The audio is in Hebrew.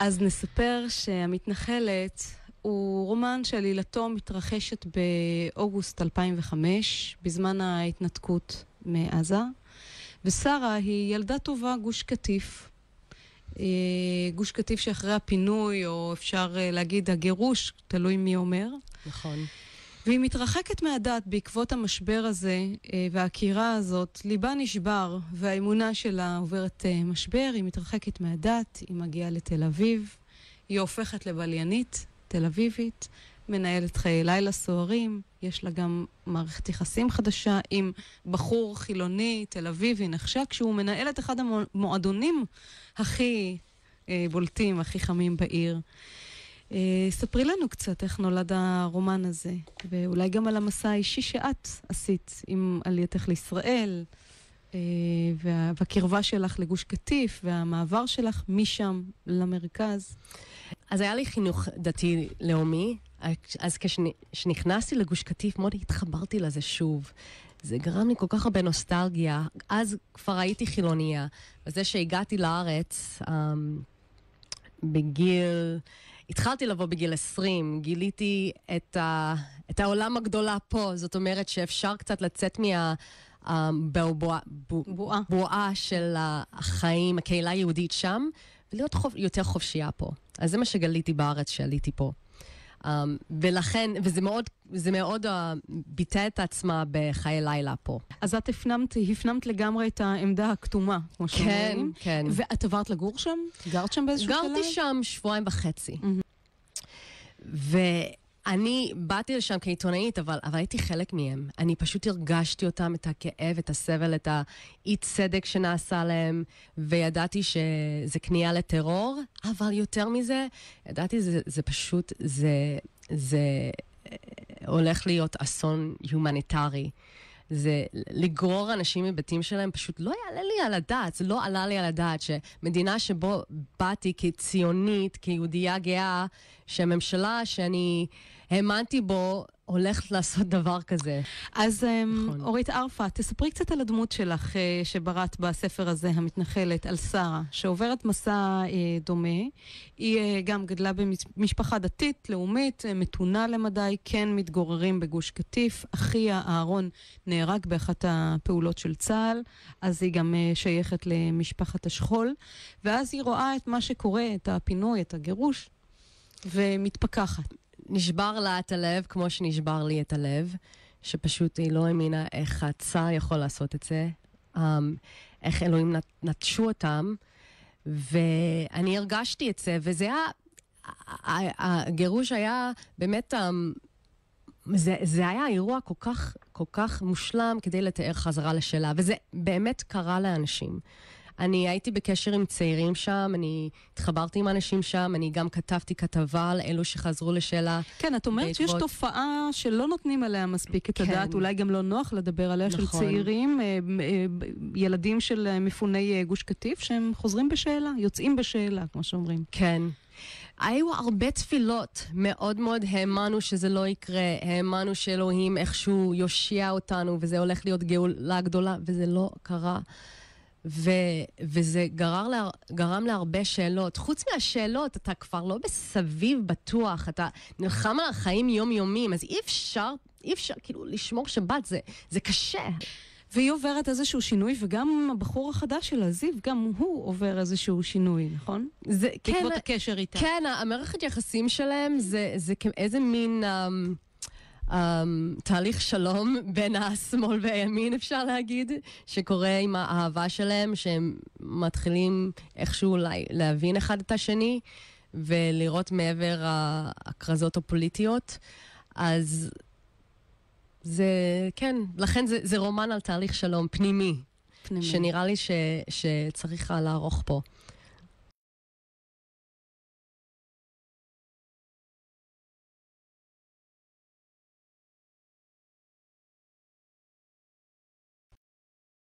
אז נספר שהמתנחלת הוא רומן שעלילתו מתרחשת באוגוסט 2005, בזמן ההתנתקות מעזה, ושרה היא ילדה טובה גוש קטיף. גוש קטיף שאחרי הפינוי, או אפשר להגיד הגירוש, תלוי מי אומר. נכון. והיא מתרחקת מהדת בעקבות המשבר הזה וההכירה הזאת. ליבה נשבר והאמונה שלה עוברת משבר. היא מתרחקת מהדת, היא מגיעה לתל אביב, היא הופכת לבליינית, תל אביבית, מנהלת חיי לילה סוערים, יש לה גם מערכת יחסים חדשה עם בחור חילוני, תל אביבי, נחשק, שהוא מנהל את אחד המועדונים הכי בולטים, הכי חמים בעיר. ספרי לנו קצת איך נולד הרומן הזה, ואולי גם על המסע האישי שאת עשית עם עלייתך לישראל, והקרבה שלך לגוש קטיף, והמעבר שלך משם למרכז. אז היה לי חינוך דתי לאומי, אז כשנכנסתי לגוש קטיף מאוד התחברתי לזה שוב. זה גרם לי כל כך הרבה נוסטלגיה. אז כבר הייתי חילוניה, וזה שהגעתי לארץ בגיל... התחלתי לבוא בגיל 20, גיליתי את העולם הגדולה פה, זאת אומרת שאפשר קצת לצאת מהבועה של החיים, הקהילה היהודית שם, ולהיות יותר חופשייה פה. אז זה מה שגליתי בארץ שעליתי פה. ולכן, וזה מאוד ביטא את עצמה בחיי לילה פה. אז את הפנמת לגמרי את העמדה הכתומה, כמו שאומרים. כן, כן. ואת עברת לגור שם? גרת שם באיזשהו שלב? גרתי שם 2.5 ואני באתי לשם כעיתונאית, אבל הייתי חלק מהם. אני פשוט הרגשתי אותם, את הכאב, את הסבל, את האי צדק שנעשה להם, וידעתי שזה כניעה לטרור, אבל יותר מזה, ידעתי זה פשוט, זה הולך להיות אסון הומניטרי. זה לגרור אנשים מבתים שלהם, פשוט לא יעלה לי על הדעת, זה לא עלה לי על הדעת שמדינה שבו באתי כציונית, כיהודייה גאה, שהממשלה שאני האמנתי בו הולכת לעשות דבר כזה. אז אורית ערפה, תספרי קצת על הדמות שלך שבראת בספר הזה, המתנחלת, על שרה, שעוברת מסע דומה. היא גם גדלה במשפחה דתית, לאומית, מתונה למדי, כן מתגוררים בגוש קטיף. אחיה אהרון נהרג באחת הפעולות של צה"ל, אז היא גם שייכת למשפחת השכול, ואז היא רואה את מה שקורה, את הפינוי, את הגירוש, ומתפכחת. נשבר לה את הלב, כמו שנשבר לי את הלב, שפשוט היא לא האמינה איך הצער יכול לעשות את זה, איך אלוהים נטשו אותם, ואני הרגשתי את זה, וזה היה, הגירוש היה באמת, זה היה אירוע כל כך מושלם כדי לתאר חזרה לשאלה, וזה באמת קרה לאנשים. אני הייתי בקשר עם צעירים שם, אני התחברתי עם אנשים שם, אני גם כתבתי כתבה על אלו שחזרו לשאלה. כן, את אומרת שיש תופעה שלא נותנים עליה מספיק את הדעת, אולי גם לא נוח לדבר עליה, של צעירים, ילדים של מפוני גוש קטיף, שהם חוזרים בשאלה, יוצאים בשאלה, כמו שאומרים. כן. היו הרבה תפילות, מאוד מאוד האמנו שזה לא יקרה, האמנו שאלוהים איכשהו יושיע אותנו, וזה הולך להיות גאולה גדולה, וזה לא קרה. וזה גרם להרבה שאלות. חוץ מהשאלות, אתה כבר לא בסביב בטוח, אתה נלחם על החיים יומיומיים, אז אי אפשר כאילו לשמור שבת, זה קשה. והיא עוברת איזשהו שינוי, וגם הבחור החדש שלה, זיו, גם הוא עובר איזשהו שינוי, נכון? בעקבות הקשר איתה. כן, המערכת יחסים שלהם זה איזה מין... תהליך שלום בין השמאל והימין, אפשר להגיד, שקורה עם האהבה שלהם, שהם מתחילים איכשהו להבין אחד את השני, ולראות מעבר הכרזות הפוליטיות. אז זה, כן, לכן זה רומן על תהליך שלום פנימי. שנראה לי שצריך לערוך פה.